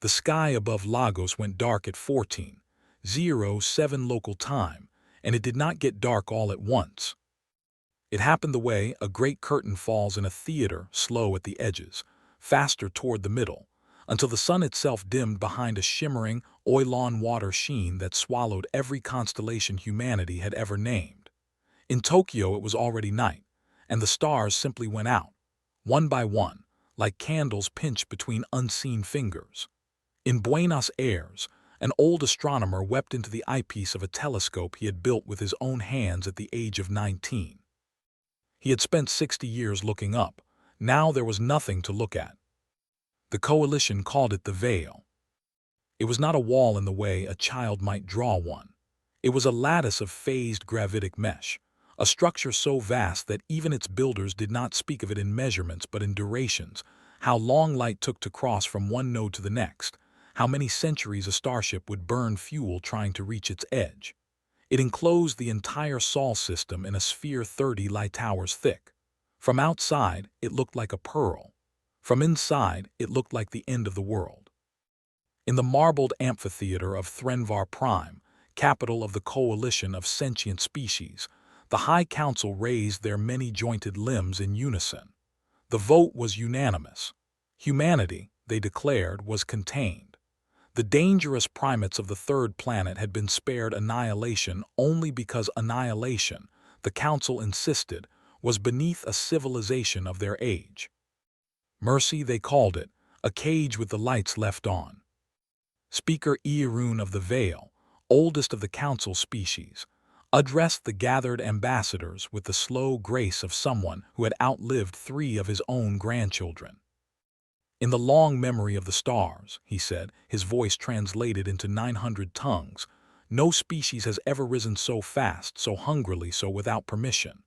The sky above Lagos went dark at 14:07 local time, and it did not get dark all at once. It happened the way a great curtain falls in a theater, slow at the edges, faster toward the middle, until the sun itself dimmed behind a shimmering, oil-on-water sheen that swallowed every constellation humanity had ever named. In Tokyo it was already night, and the stars simply went out, one by one, like candles pinched between unseen fingers. In Buenos Aires, an old astronomer wept into the eyepiece of a telescope he had built with his own hands at the age of 19. He had spent 60 years looking up. Now there was nothing to look at. The coalition called it the veil. It was not a wall in the way a child might draw one. It was a lattice of phased gravitic mesh, a structure so vast that even its builders did not speak of it in measurements but in durations, how long light took to cross from one node to the next, how many centuries a starship would burn fuel trying to reach its edge. It enclosed the entire Sol system in a sphere 30 light towers thick. From outside, it looked like a pearl. From inside, it looked like the end of the world. In the marbled amphitheater of TheirHFY Prime, capital of the coalition of sentient species, the High Council raised their many-jointed limbs in unison. The vote was unanimous. Humanity, they declared, was contained. The dangerous primates of the third planet had been spared annihilation only because annihilation, the Council insisted, was beneath a civilization of their age. Mercy, they called it, a cage with the lights left on. Speaker Earun of the Veil, oldest of the Council species, addressed the gathered ambassadors with the slow grace of someone who had outlived 3 of his own grandchildren. In the long memory of the stars, he said, his voice translated into 900 tongues, no species has ever risen so fast, so hungrily, so without permission.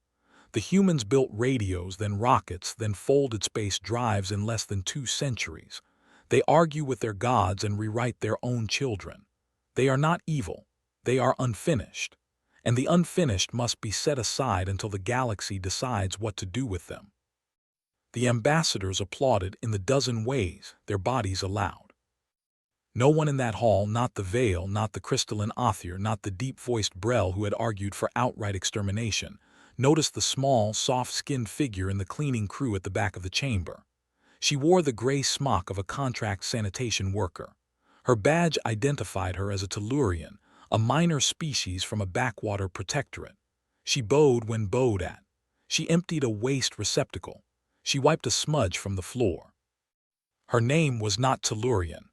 The humans built radios, then rockets, then folded space drives in less than 2 centuries. They argue with their gods and rewrite their own children. They are not evil. They are unfinished. And the unfinished must be set aside until the galaxy decides what to do with them. The ambassadors applauded in the dozen ways their bodies allowed. No one in that hall, not the veil, not the crystalline author, not the deep-voiced Brel who had argued for outright extermination, noticed the small, soft-skinned figure in the cleaning crew at the back of the chamber. She wore the gray smock of a contract sanitation worker. Her badge identified her as a Tellurian, a minor species from a backwater protectorate. She bowed when bowed at. She emptied a waste receptacle. She wiped a smudge from the floor. Her name was not Tellurian.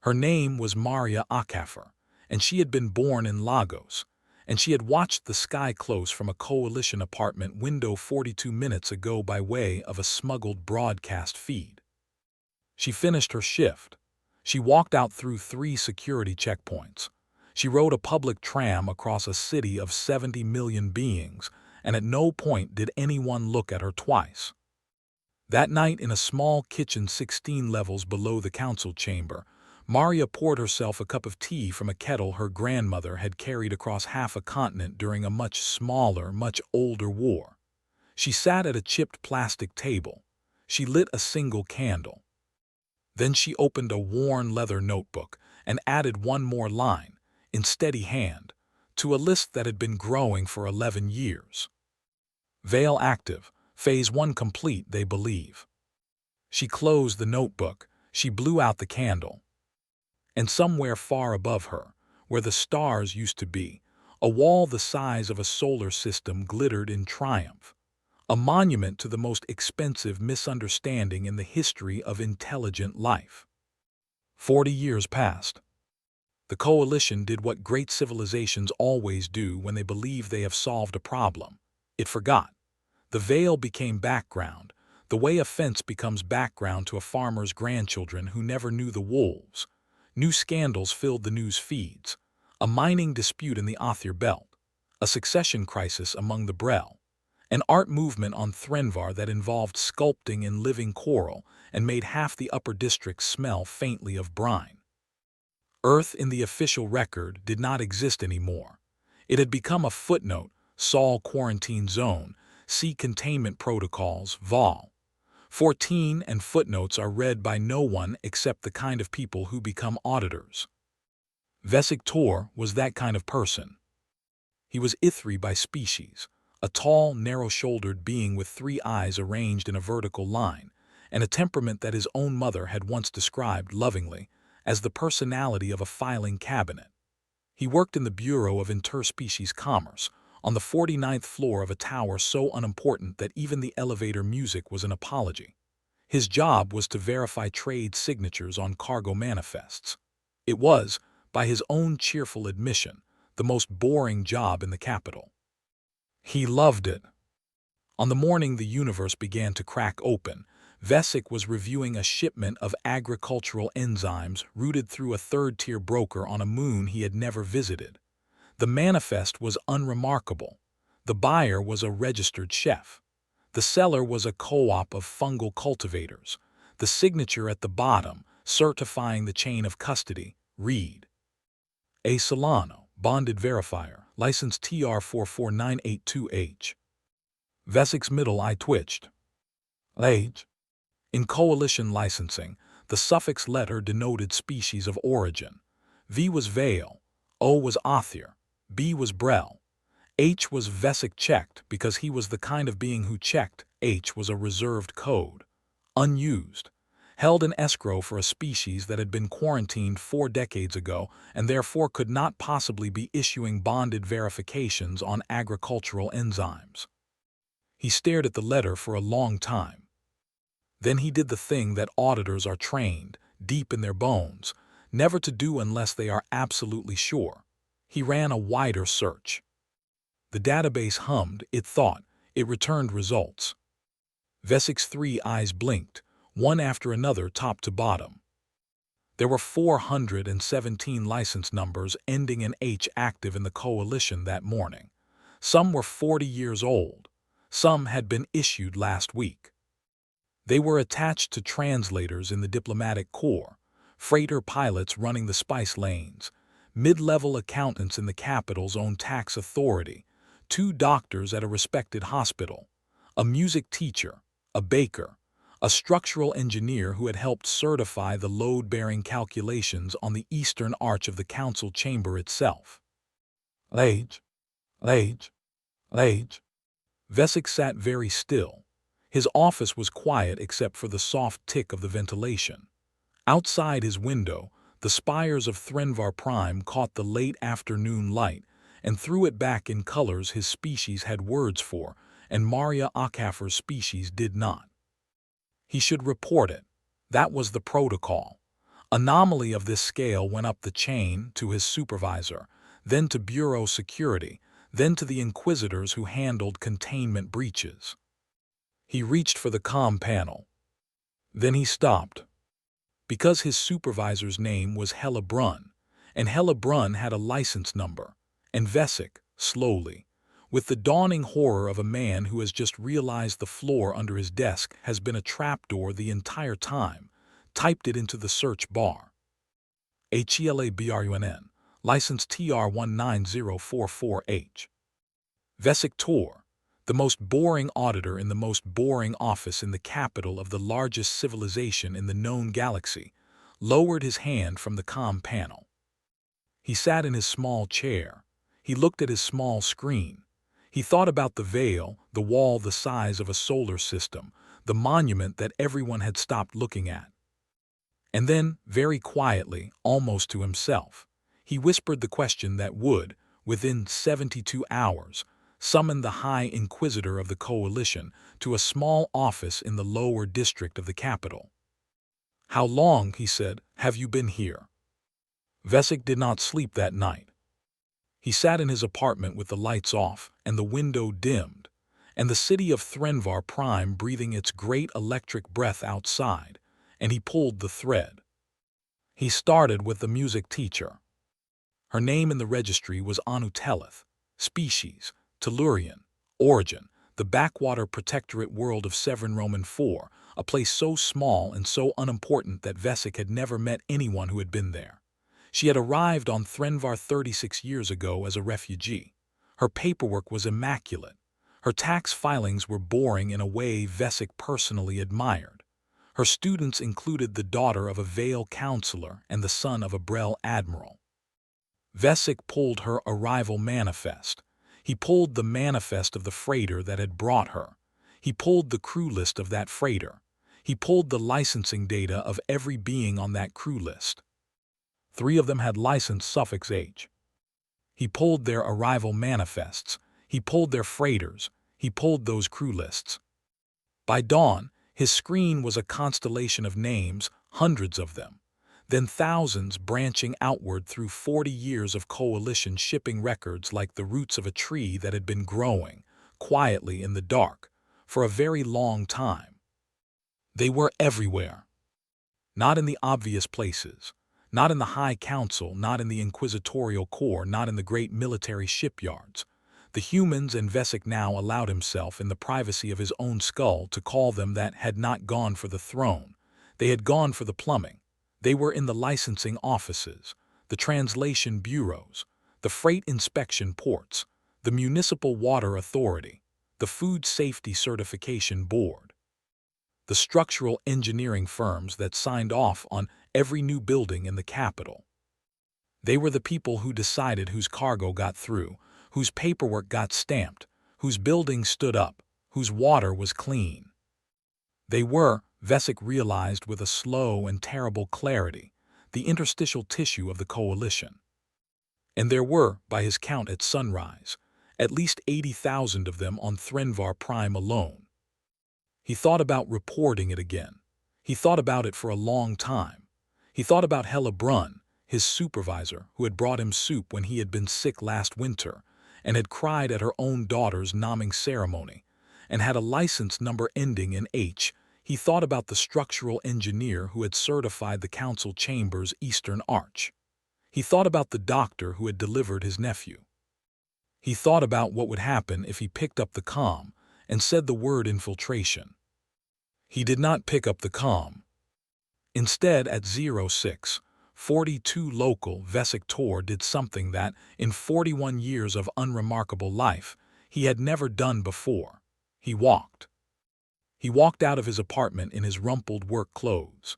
Her name was Maria Akafer, and she had been born in Lagos, and she had watched the sky close from a coalition apartment window 42 minutes ago by way of a smuggled broadcast feed. She finished her shift. She walked out through 3 security checkpoints. She rode a public tram across a city of 70 million beings, and at no point did anyone look at her twice. That night, in a small kitchen 16 levels below the council chamber, Maria poured herself a cup of tea from a kettle her grandmother had carried across half a continent during a much smaller, much older war. She sat at a chipped plastic table. She lit a single candle. Then she opened a worn leather notebook and added one more line, in steady hand, to a list that had been growing for 11 years. Veil active. Phase 1 complete, they believe. She closed the notebook. She blew out the candle. And somewhere far above her, where the stars used to be, a wall the size of a solar system glittered in triumph, a monument to the most expensive misunderstanding in the history of intelligent life. 40 years passed. The coalition did what great civilizations always do when they believe they have solved a problem. It forgot. The veil became background, the way a fence becomes background to a farmer's grandchildren who never knew the wolves. New scandals filled the news feeds. A mining dispute in the Othir Belt, a succession crisis among the Brel, an art movement on TheirHFY that involved sculpting in living coral and made half the upper district smell faintly of brine. Earth in the official record did not exist anymore. It had become a footnote, Sol quarantine zone, see containment protocols, vol. 14 and footnotes are read by no one except the kind of people who become auditors. Vesic Tor was that kind of person. He was TheirHFY by species, a tall, narrow-shouldered being with 3 eyes arranged in a vertical line, and a temperament that his own mother had once described lovingly as the personality of a filing cabinet. He worked in the Bureau of Interspecies Commerce, on the 49th floor of a tower so unimportant that even the elevator music was an apology. His job was to verify trade signatures on cargo manifests. It was, by his own cheerful admission, the most boring job in the capital. He loved it. On the morning the universe began to crack open, Vesic was reviewing a shipment of agricultural enzymes routed through a third-tier broker on a moon he had never visited. The manifest was unremarkable. The buyer was a registered chef. The seller was a co-op of fungal cultivators. The signature at the bottom, certifying the chain of custody, read: A. Solano, bonded verifier, license TR44982H. Vesic's middle eye twitched. Age. In coalition licensing, the suffix letter denoted species of origin. V was Vale, O was Othir, B was Brel. H was Vesic checked because he was the kind of being who checked. H was a reserved code, unused, held in escrow for a species that had been quarantined 4 decades ago and therefore could not possibly be issuing bonded verifications on agricultural enzymes. He stared at the letter for a long time. Then he did the thing that auditors are trained, deep in their bones, never to do unless they are absolutely sure. He ran a wider search. The database hummed, it thought, it returned results. Vesic's 3 eyes blinked, one after another top to bottom. There were 417 license numbers ending in H active in the coalition that morning. Some were 40 years old. Some had been issued last week. They were attached to translators in the diplomatic corps, freighter pilots running the spice lanes, mid-level accountants in the capital's own tax authority, 2 doctors at a respected hospital, a music teacher, a baker, a structural engineer who had helped certify the load-bearing calculations on the eastern arch of the council chamber itself. Age. Vesic sat very still. His office was quiet except for the soft tick of the ventilation. Outside his window, the spires of TheirHFY Prime caught the late afternoon light and threw it back in colors his species had words for, and Maria Akafer's species did not. He should report it. That was the protocol. Anomaly of this scale went up the chain to his supervisor, then to bureau security, then to the inquisitors who handled containment breaches. He reached for the comm panel. Then he stopped. Because his supervisor's name was Hella Brunn, and Hella Brunn had a license number, and Vesic, slowly, with the dawning horror of a man who has just realized the floor under his desk has been a trapdoor the entire time, typed it into the search bar. HELABRUNN, license TR19044H. Vesic Tor, the most boring auditor in the most boring office in the capital of the largest civilization in the known galaxy, lowered his hand from the comm panel. He sat in his small chair. He looked at his small screen. He thought about the veil, the wall the size of a solar system, the monument that everyone had stopped looking at. And then, very quietly, almost to himself, he whispered the question that would, within 72 hours, summon the High Inquisitor of the Coalition to a small office in the lower district of the capital. "How long," he said, "have you been here?" Vesic did not sleep that night. He sat in his apartment with the lights off and the window dimmed, and the city of TheirHFY Prime breathing its great electric breath outside, and he pulled the thread. He started with the music teacher. Her name in the registry was Anu Teleth, species, Tellurian, origin, the backwater protectorate world of Severin Roman IV, a place so small and so unimportant that Vesic had never met anyone who had been there. She had arrived on TheirHFY 36 years ago as a refugee. Her paperwork was immaculate. Her tax filings were boring in a way Vesic personally admired. Her students included the daughter of a Vale counselor and the son of a Brel admiral. Vesic pulled her arrival manifest. He pulled the manifest of the freighter that had brought her. He pulled the crew list of that freighter. He pulled the licensing data of every being on that crew list. 3 of them had license suffix H. He pulled their arrival manifests. He pulled their freighters. He pulled those crew lists. By dawn, his screen was a constellation of names, hundreds of them, then thousands branching outward through 40 years of coalition shipping records like the roots of a tree that had been growing, quietly in the dark, for a very long time. They were everywhere. Not in the obvious places. Not in the High Council, not in the Inquisitorial Corps, not in the great military shipyards. The humans and Vesic now allowed himself, in the privacy of his own skull, to call them that had not gone for the throne. They had gone for the plumbing. They were in the licensing offices, the translation bureaus, the freight inspection ports, the municipal water authority, the food safety certification board, the structural engineering firms that signed off on every new building in the capital. They were the people who decided whose cargo got through, whose paperwork got stamped, whose building stood up, whose water was clean. They were, Vesic realized with a slow and terrible clarity, the interstitial tissue of the coalition. And there were, by his count at sunrise, at least 80,000 of them on Threnvar Prime alone. He thought about reporting it again. He thought about it for a long time. He thought about Hella Brunn, his supervisor, who had brought him soup when he had been sick last winter, and had cried at her own daughter's naming ceremony, and had a license number ending in H. He thought about the structural engineer who had certified the council chamber's eastern arch. He thought about the doctor who had delivered his nephew. He thought about what would happen if he picked up the comm and said the word infiltration. He did not pick up the comm. Instead, at 06:42 local, Vesic Tor did something that, in 41 years of unremarkable life, he had never done before. He walked. He walked out of his apartment in his rumpled work clothes.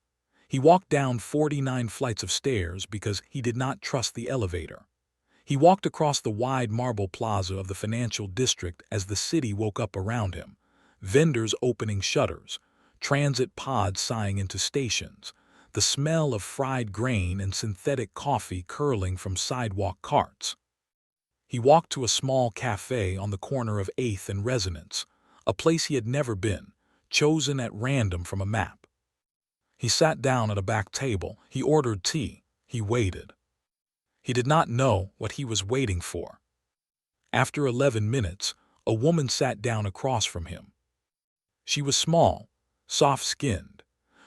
He walked down 49 flights of stairs because he did not trust the elevator. He walked across the wide marble plaza of the financial district as the city woke up around him, vendors opening shutters, transit pods sighing into stations, the smell of fried grain and synthetic coffee curling from sidewalk carts. He walked to a small cafe on the corner of 8th and Resonance, a place he had never been, chosen at random from a map. He sat down at a back table. He ordered tea. He waited. He did not know what he was waiting for. After 11 minutes, a woman sat down across from him. She was small, soft-skinned.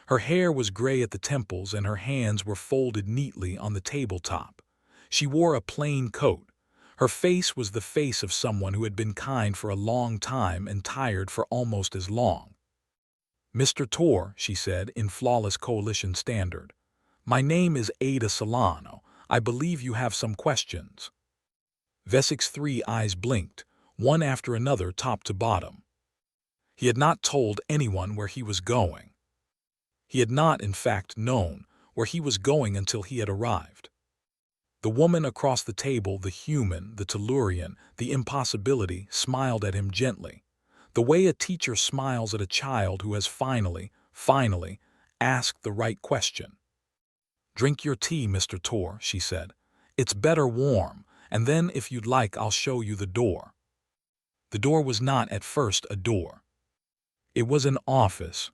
Her hair was gray at the temples and her hands were folded neatly on the tabletop. She wore a plain coat. Her face was the face of someone who had been kind for a long time and tired for almost as long. "Mr. Tor," she said in flawless coalition standard, "my name is Ada Solano. I believe you have some questions." Vesic's 3 eyes blinked, one after another top to bottom. He had not told anyone where he was going. He had not, in fact, known where he was going until he had arrived. The woman across the table, the human, the Tellurian, the impossibility, smiled at him gently, the way a teacher smiles at a child who has finally asked the right question. "Drink your tea, Mr. Tor," she said. "It's better warm, and then, if you'd like, I'll show you the door." The door was not at first a door. It was an office.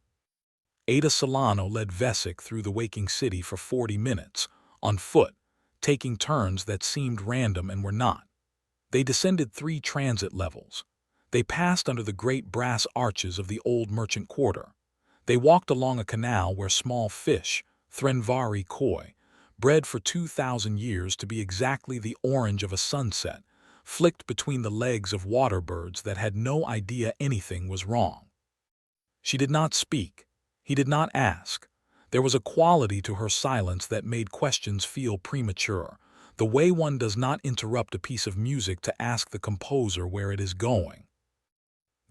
Ada Solano led Vesic through the waking city for 40 minutes, on foot, taking turns that seemed random and were not. They descended 3 transit levels. They passed under the great brass arches of the old merchant quarter. They walked along a canal where small fish, Threnvari koi, bred for 2,000 years to be exactly the orange of a sunset, flicked between the legs of water birds that had no idea anything was wrong. She did not speak. He did not ask. There was a quality to her silence that made questions feel premature, the way one does not interrupt a piece of music to ask the composer where it is going.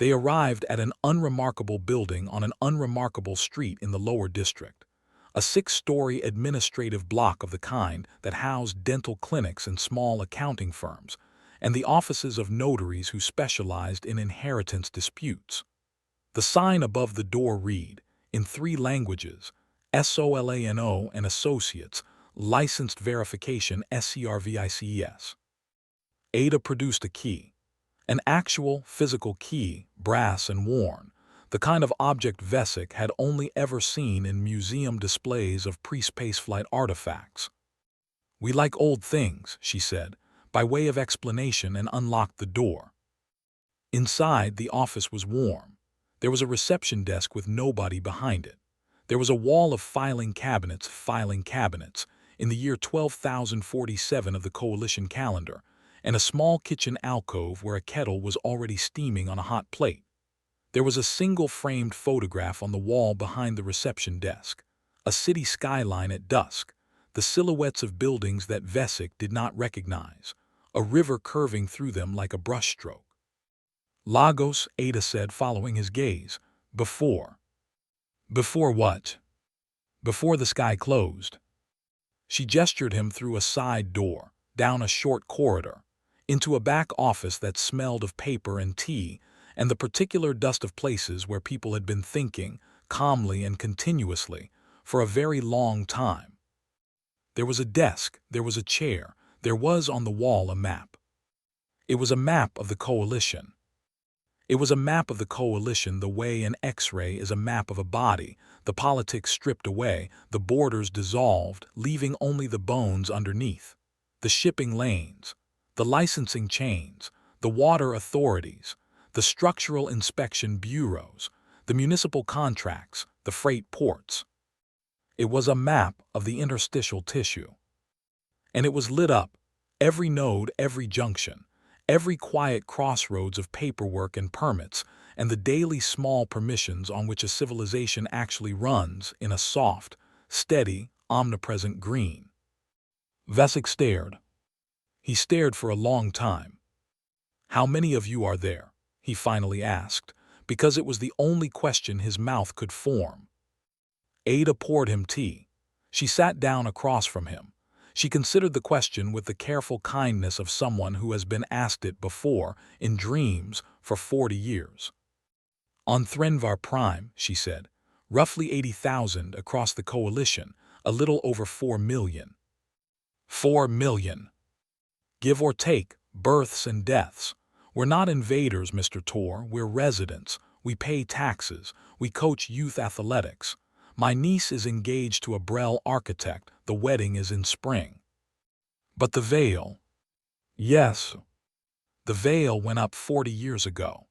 They arrived at an unremarkable building on an unremarkable street in the lower district, a 6-story administrative block of the kind that housed dental clinics and small accounting firms, and the offices of notaries who specialized in inheritance disputes. The sign above the door read, in 3 languages, SOLANO and Associates, Licensed Verification SCRVICES. Ada produced a key. An actual, physical key, brass and worn, the kind of object Vesic had only ever seen in museum displays of pre-spaceflight artifacts. "We like old things," she said, by way of explanation, and unlocked the door. Inside, the office was warm. There was a reception desk with nobody behind it. There was a wall of filing cabinets, in the year 12,047 of the Coalition calendar, and a small kitchen alcove where a kettle was already steaming on a hot plate. There was a single framed photograph on the wall behind the reception desk, a city skyline at dusk, the silhouettes of buildings that Vesic did not recognize, a river curving through them like a brushstroke. "Lagos," Ada said, following his gaze. "Before." "Before what?" "Before the sky closed." She gestured him through a side door, down a short corridor, into a back office that smelled of paper and tea and the particular dust of places where people had been thinking, calmly and continuously, for a very long time. There was a desk, there was a chair, there was on the wall a map. It was a map of the Coalition. It was a map of the Coalition the way an X-ray is a map of a body, the politics stripped away, the borders dissolved, leaving only the bones underneath, the shipping lanes, the licensing chains, the water authorities, the structural inspection bureaus, the municipal contracts, the freight ports. It was a map of the interstitial tissue. And it was lit up, every node, every junction, every quiet crossroads of paperwork and permits, and the daily small permissions on which a civilization actually runs, in a soft, steady, omnipresent green. Vesic stared. He stared for a long time. "How many of you are there?" he finally asked, because it was the only question his mouth could form. Ada poured him tea. She sat down across from him. She considered the question with the careful kindness of someone who has been asked it before, in dreams, for 40 years. "On TheirHFY Prime," she said, "roughly 80,000 across the Coalition, a little over 4 million. 4 million. Give or take, births and deaths. We're not invaders, Mr. Tor, we're residents. We pay taxes. We coach youth athletics. My niece is engaged to a Brel architect. The wedding is in spring." "But the veil." "Yes. The veil went up 40 years ago."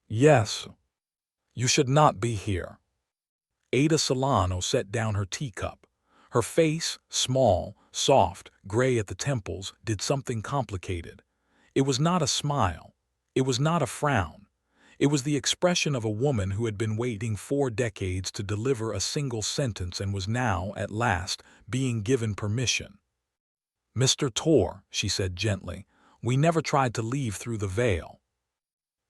"Yes. You should not be here." Ada Solano set down her teacup. Her face, small, soft, gray at the temples, did something complicated. It was not a smile. It was not a frown. It was the expression of a woman who had been waiting 4 decades to deliver a single sentence and was now, at last, being given permission. "Mr. Tor," she said gently, "we never tried to leave through the veil."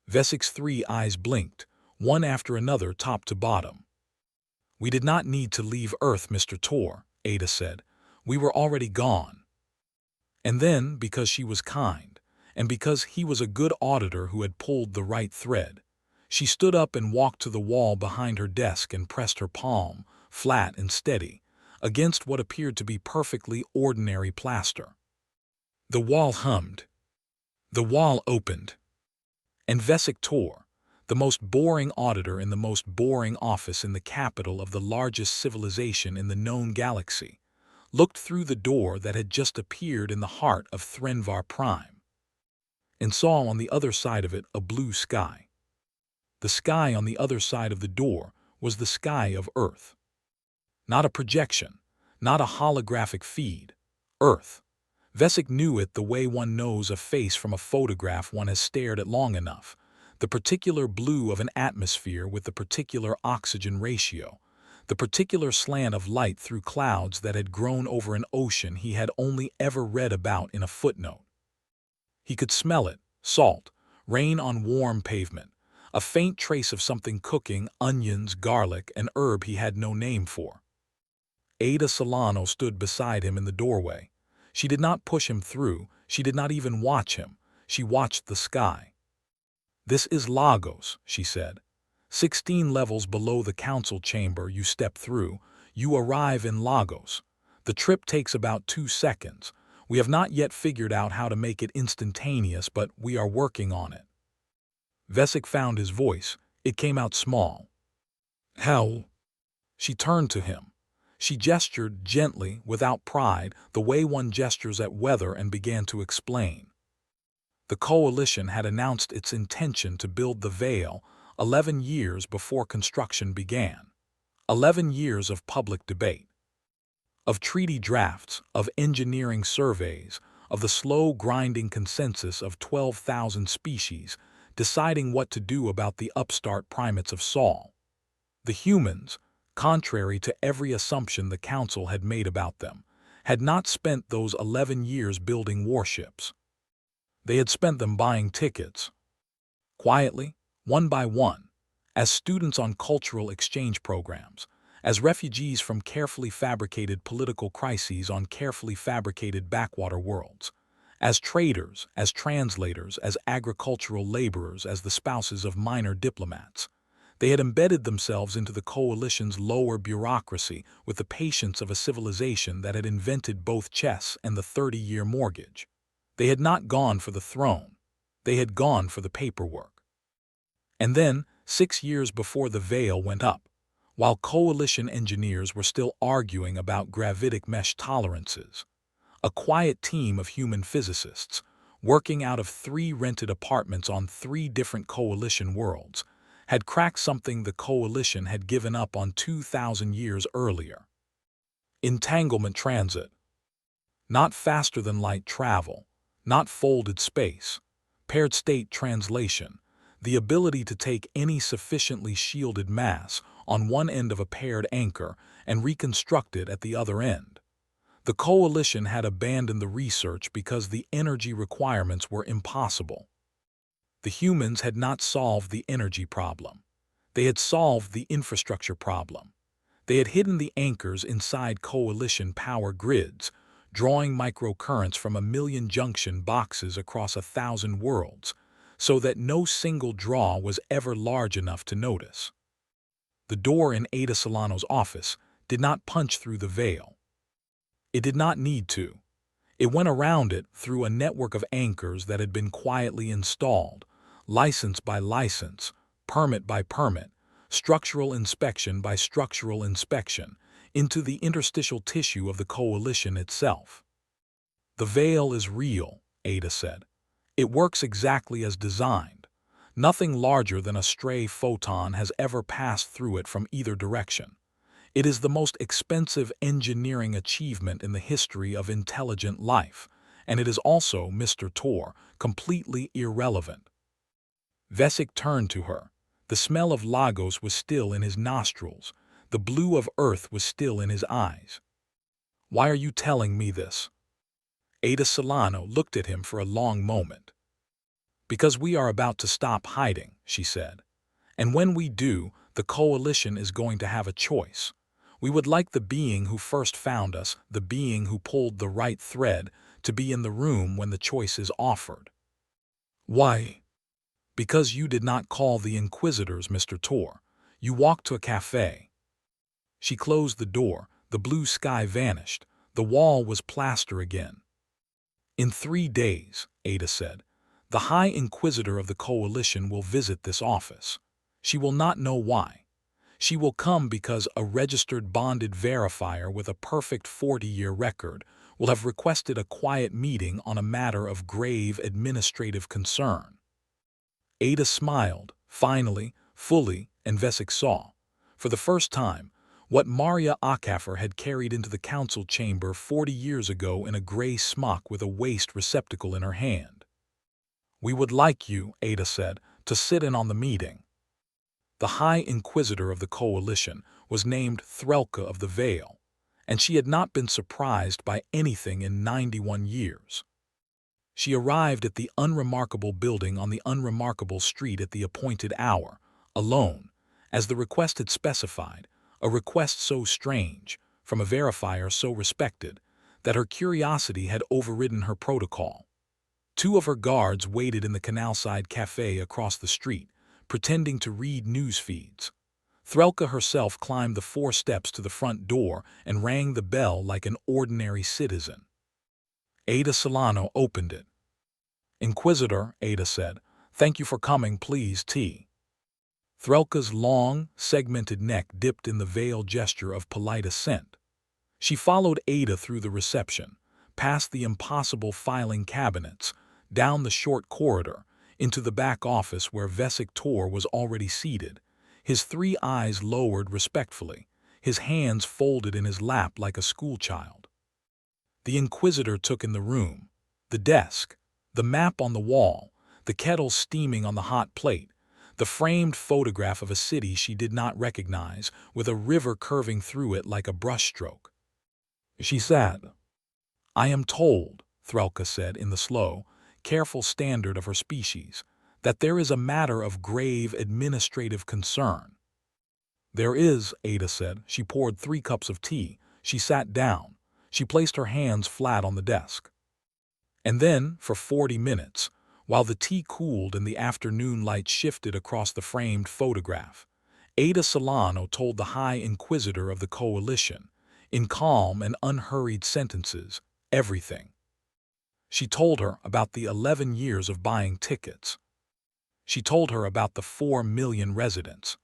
Vesic's 3 eyes blinked, one after another, top to bottom. "We did not need to leave Earth, Mr. Tor," Ada said. "We were already gone." And then, because she was kind, and because he was a good auditor who had pulled the right thread, she stood up and walked to the wall behind her desk and pressed her palm, flat and steady, against what appeared to be perfectly ordinary plaster. The wall hummed. The wall opened. And Vesic Tor, the most boring auditor in the most boring office in the capital of the largest civilization in the known galaxy, looked through the door that had just appeared in the heart of TheirHFY Prime, and saw on the other side of it a blue sky. The sky on the other side of the door was the sky of Earth. Not a projection, not a holographic feed. Earth. Vesic knew it the way one knows a face from a photograph one has stared at long enough, the particular blue of an atmosphere with the particular oxygen ratio, the particular slant of light through clouds that had grown over an ocean he had only ever read about in a footnote. He could smell it, salt, rain on warm pavement, a faint trace of something cooking, onions, garlic, an herb he had no name for. Ada Solano stood beside him in the doorway. She did not push him through, she did not even watch him, she watched the sky. "This is Lagos," she said. 16 levels below the council chamber you step through, you arrive in Lagos. The trip takes about 2 seconds. We have not yet figured out how to make it instantaneous, but we are working on it. Vesic found his voice. It came out small. "How?" She turned to him. She gestured gently, without pride, the way one gestures at weather, and began to explain. The coalition had announced its intention to build the Veil 11 years before construction began. 11 years of public debate, of treaty drafts, of engineering surveys, of the slow grinding consensus of 12,000 species, deciding what to do about the upstart primates of Sol. The humans, contrary to every assumption the council had made about them, had not spent those 11 years building warships. They had spent them buying tickets. Quietly, one by one, as students on cultural exchange programs, as refugees from carefully fabricated political crises on carefully fabricated backwater worlds, as traders, as translators, as agricultural laborers, as the spouses of minor diplomats. They had embedded themselves into the coalition's lower bureaucracy with the patience of a civilization that had invented both chess and the 30-year mortgage. They had not gone for the throne. They had gone for the paperwork. And then, 6 years before the Veil went up, while coalition engineers were still arguing about gravitic mesh tolerances, a quiet team of human physicists, working out of 3 rented apartments on 3 different coalition worlds, had cracked something the coalition had given up on 2,000 years earlier. Entanglement transit. Not faster-than-light travel, not folded space, paired state translation, the ability to take any sufficiently shielded mass on one end of a paired anchor and reconstruct it at the other end. The coalition had abandoned the research because the energy requirements were impossible. The humans had not solved the energy problem. They had solved the infrastructure problem. They had hidden the anchors inside coalition power grids, drawing microcurrents from 1,000,000 junction boxes across 1,000 worlds, so that no single draw was ever large enough to notice. The door in Ada Solano's office did not punch through the veil. It did not need to. It went around it through a network of anchors that had been quietly installed, license by license, permit by permit, structural inspection by structural inspection, into the interstitial tissue of the coalition itself. "The veil is real," Ada said. "It works exactly as designed. Nothing larger than a stray photon has ever passed through it from either direction. It is the most expensive engineering achievement in the history of intelligent life, and it is also, Mr. Tor, completely irrelevant." Vesic turned to her. The smell of Lagos was still in his nostrils. The blue of earth was still in his eyes. "Why are you telling me this?" Ada Solano looked at him for a long moment. "Because we are about to stop hiding," she said. "And when we do, the coalition is going to have a choice. We would like the being who first found us, the being who pulled the right thread, to be in the room when the choice is offered." "Why?" "Because you did not call the Inquisitors, Mr. Tor. You walked to a cafe." She closed the door. The blue sky vanished. The wall was plaster again. "In 3 days," Ada said, "the High Inquisitor of the Coalition will visit this office. She will not know why. She will come because a registered bonded verifier with a perfect 40-year record will have requested a quiet meeting on a matter of grave administrative concern." Ada smiled, finally, fully, and Vesic saw, for the first time, what Maria Acaffer had carried into the council chamber 40 years ago in a gray smock with a waste receptacle in her hand. "We would like you," Ada said, "to sit in on the meeting." The High Inquisitor of the Coalition was named Threlka of the Veil, and she had not been surprised by anything in 91 years. She arrived at the unremarkable building on the unremarkable street at the appointed hour, alone, as the request had specified, a request so strange, from a verifier so respected, that her curiosity had overridden her protocol. Two of her guards waited in the canal-side cafe across the street, pretending to read news feeds. Threlka herself climbed the 4 steps to the front door and rang the bell like an ordinary citizen. Ada Solano opened it. "Inquisitor," Ada said, "thank you for coming, please, tea." Threlka's long, segmented neck dipped in the veiled gesture of polite assent. She followed Ada through the reception, past the impossible filing cabinets, down the short corridor, into the back office where Vesik Tor was already seated, his 3 eyes lowered respectfully, his hands folded in his lap like a schoolchild. The Inquisitor took in the room, the desk, the map on the wall, the kettle steaming on the hot plate, the framed photograph of a city she did not recognize, with a river curving through it like a brushstroke. She said, "I am told," Threlka said in the slow, careful standard of her species, "that there is a matter of grave administrative concern." "There is," Ada said. She poured 3 cups of tea. She sat down. She placed her hands flat on the desk. And then, for 40 minutes, while the tea cooled and the afternoon light shifted across the framed photograph, Ada Solano told the High Inquisitor of the Coalition, in calm and unhurried sentences, everything. She told her about the 11 years of buying tickets. She told her about the 4 million residents.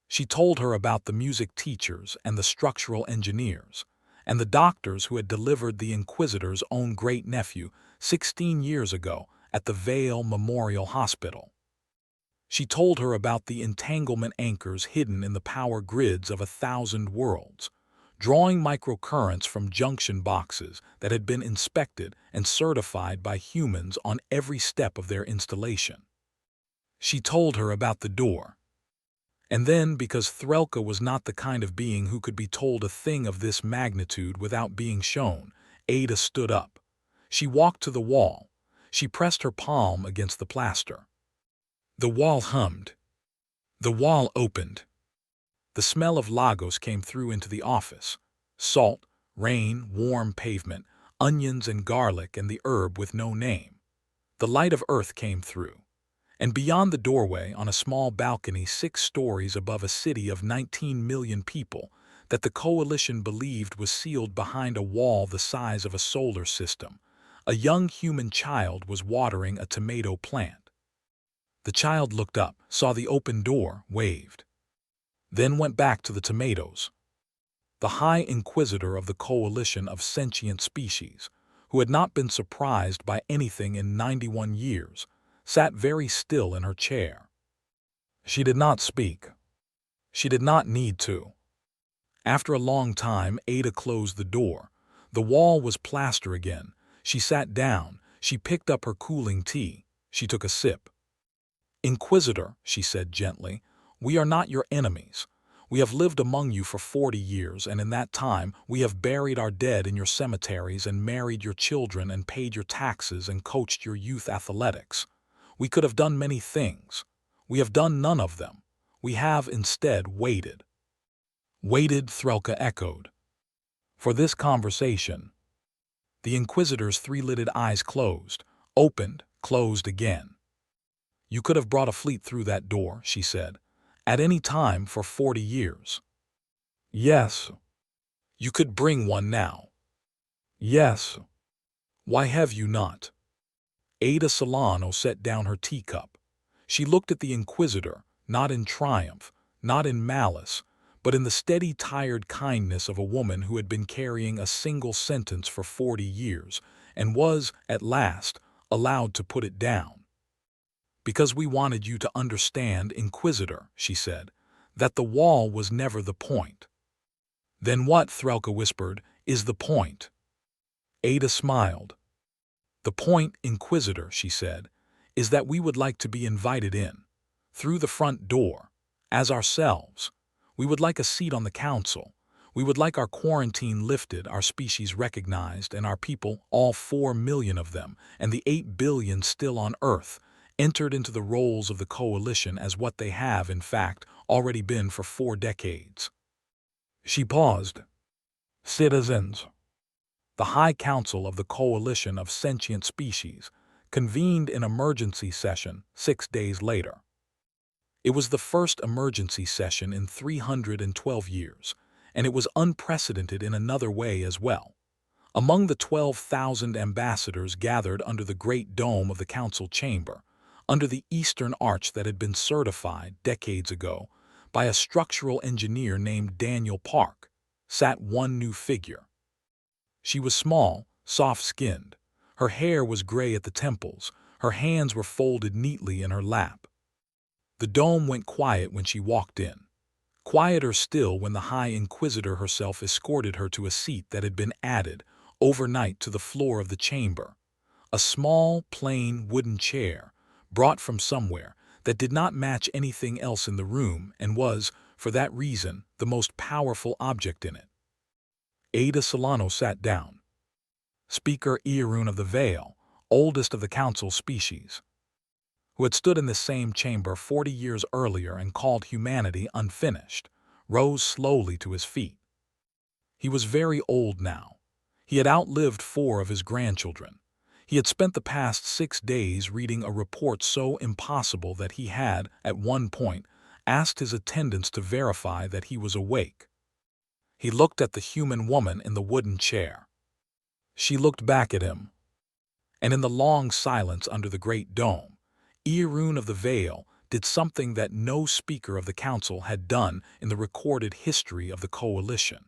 She told her about the music teachers and the structural engineers, and the doctors who had delivered the Inquisitor's own great-nephew 16 years ago at the Vale Memorial Hospital. She told her about the entanglement anchors hidden in the power grids of 1,000 worlds, drawing microcurrents from junction boxes that had been inspected and certified by humans on every step of their installation. She told her about the door. And then, because Threlka was not the kind of being who could be told a thing of this magnitude without being shown, Ada stood up. She walked to the wall. She pressed her palm against the plaster. The wall hummed. The wall opened. The smell of Lagos came through into the office. Salt, rain, warm pavement, onions and garlic and the herb with no name. The light of earth came through. And beyond the doorway, on a small balcony 6 stories above a city of 19 million people, that the Coalition believed was sealed behind a wall the size of a solar system, a young human child was watering a tomato plant. The child looked up, saw the open door, waved. Then went back to the tomatoes. The High Inquisitor of the Coalition of Sentient Species, who had not been surprised by anything in 91 years, sat very still in her chair. She did not speak. She did not need to. After a long time, Ada closed the door. The wall was plaster again. She sat down. She picked up her cooling tea. She took a sip. "Inquisitor," she said gently, "we are not your enemies. We have lived among you for 40 years, and in that time we have buried our dead in your cemeteries and married your children and paid your taxes and coached your youth athletics. We could have done many things. We have done none of them. We have instead waited." "Waited," Threlka echoed. "For this conversation." The Inquisitor's 3-lidded eyes closed, opened, closed again. "You could have brought a fleet through that door," she said, "at any time for 40 years. Yes. You could bring one now. Yes. Why have you not?" Ada Solano set down her teacup. She looked at the Inquisitor, not in triumph, not in malice, but in the steady, tired kindness of a woman who had been carrying a single sentence for 40 years and was, at last, allowed to put it down. "Because we wanted you to understand, Inquisitor," she said, "that the wall was never the point." "Then what," Threlka whispered, "is the point?" Ada smiled. "The point, Inquisitor," she said, "is that we would like to be invited in, through the front door, as ourselves. We would like a seat on the council. We would like our quarantine lifted, our species recognized, and our people, all 4 million of them, and the 8 billion still on Earth, entered into the roles of the coalition as what they have, in fact, already been for 4 decades. She paused. Citizens. The High Council of the Coalition of Sentient Species convened an emergency session 6 days later. It was the first emergency session in 312 years, and it was unprecedented in another way as well. Among the 12,000 ambassadors gathered under the great dome of the council chamber, under the eastern arch that had been certified decades ago by a structural engineer named Daniel Park, sat one new figure. She was small, soft-skinned. Her hair was gray at the temples. Her hands were folded neatly in her lap. The dome went quiet when she walked in. Quieter still when the High Inquisitor herself escorted her to a seat that had been added overnight to the floor of the chamber. A small, plain wooden chair, brought from somewhere, that did not match anything else in the room and was, for that reason, the most powerful object in it. Ada Solano sat down. Speaker Earun of the Vale, oldest of the council species, who had stood in the same chamber 40 years earlier and called humanity unfinished, rose slowly to his feet. He was very old now. He had outlived 4 of his grandchildren. He had spent the past 6 days reading a report so impossible that he had, at one point, asked his attendants to verify that he was awake. He looked at the human woman in the wooden chair. She looked back at him. And in the long silence under the great dome, Earun of the Vale did something that no speaker of the council had done in the recorded history of the coalition.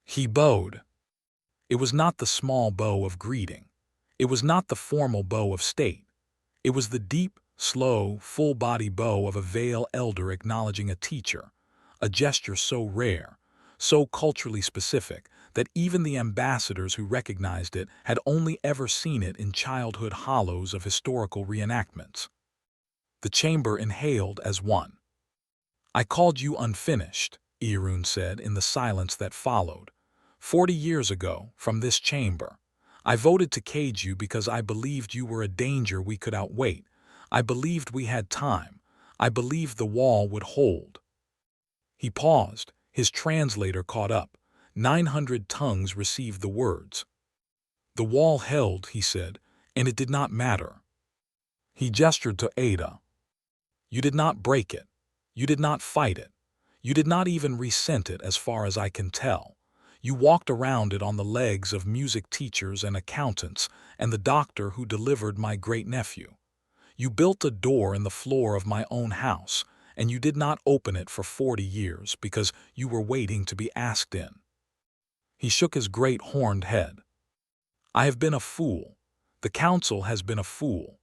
He bowed. It was not the small bow of greeting. It was not the formal bow of state. It was the deep, slow, full-body bow of a Vale elder acknowledging a teacher, a gesture so rare, so culturally specific, that even the ambassadors who recognized it had only ever seen it in childhood hollows of historical reenactments. The chamber inhaled as one. "I called you unfinished," Earun said in the silence that followed. 40 years ago, from this chamber, I voted to cage you because I believed you were a danger we could outwait. I believed we had time. I believed the wall would hold." He paused. His translator caught up. 900 tongues received the words. "The wall held," he said, "and it did not matter." He gestured to Ada. "You did not break it. You did not fight it. You did not even resent it as far as I can tell. You walked around it on the legs of music teachers and accountants and the doctor who delivered my great-nephew. You built a door in the floor of my own house, and you did not open it for 40 years because you were waiting to be asked in." He shook his great horned head. "I have been a fool. The council has been a fool.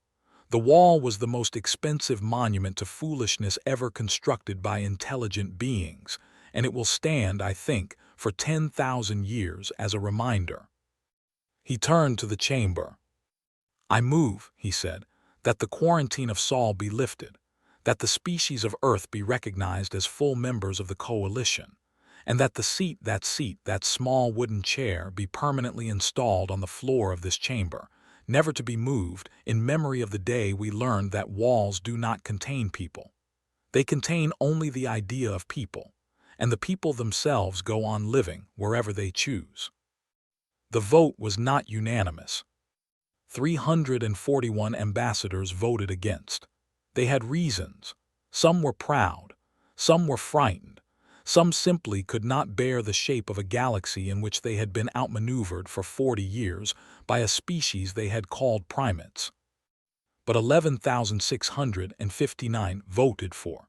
The wall was the most expensive monument to foolishness ever constructed by intelligent beings, and it will stand, I think, for 10,000 years as a reminder." He turned to the chamber. "I move," he said, "that the quarantine of Saul be lifted, that the species of Earth be recognized as full members of the coalition, and that that small wooden chair be permanently installed on the floor of this chamber, never to be moved, in memory of the day we learned that walls do not contain people. They contain only the idea of people, and the people themselves go on living wherever they choose." The vote was not unanimous. 341 ambassadors voted against. They had reasons. Some were proud. Some were frightened. Some simply could not bear the shape of a galaxy in which they had been outmaneuvered for 40 years by a species they had called primates. But 11,659 voted for.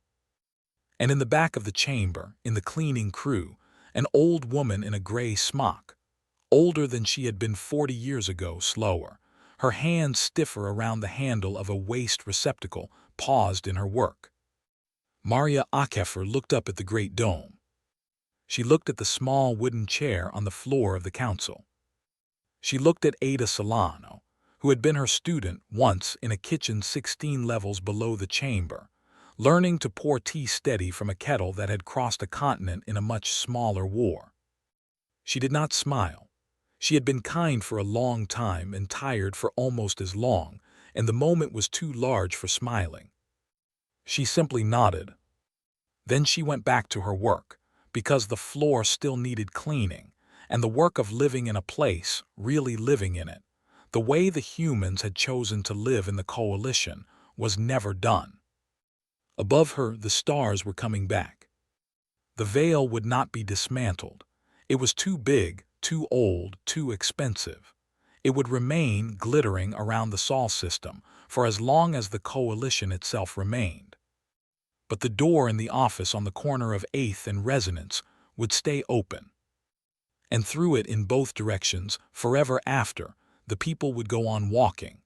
And in the back of the chamber, in the cleaning crew, an old woman in a gray smock, older than she had been 40 years ago, slower, her hands stiffer around the handle of a waste receptacle, paused in her work. Maria Akefer looked up at the great dome. She looked at the small wooden chair on the floor of the council. She looked at Ada Solano, who had been her student once in a kitchen 16 levels below the chamber, learning to pour tea steady from a kettle that had crossed a continent in a much smaller war. She did not smile. She had been kind for a long time and tired for almost as long, and the moment was too large for smiling. She simply nodded. Then she went back to her work, because the floor still needed cleaning, and the work of living in a place, really living in it, the way the humans had chosen to live in the coalition, was never done. Above her, the stars were coming back. The veil would not be dismantled. It was too big, too old, too expensive. It would remain glittering around the Sol system for as long as the coalition itself remained. But the door in the office on the corner of 8th and Resonance would stay open. And through it in both directions, forever after, the people would go on walking,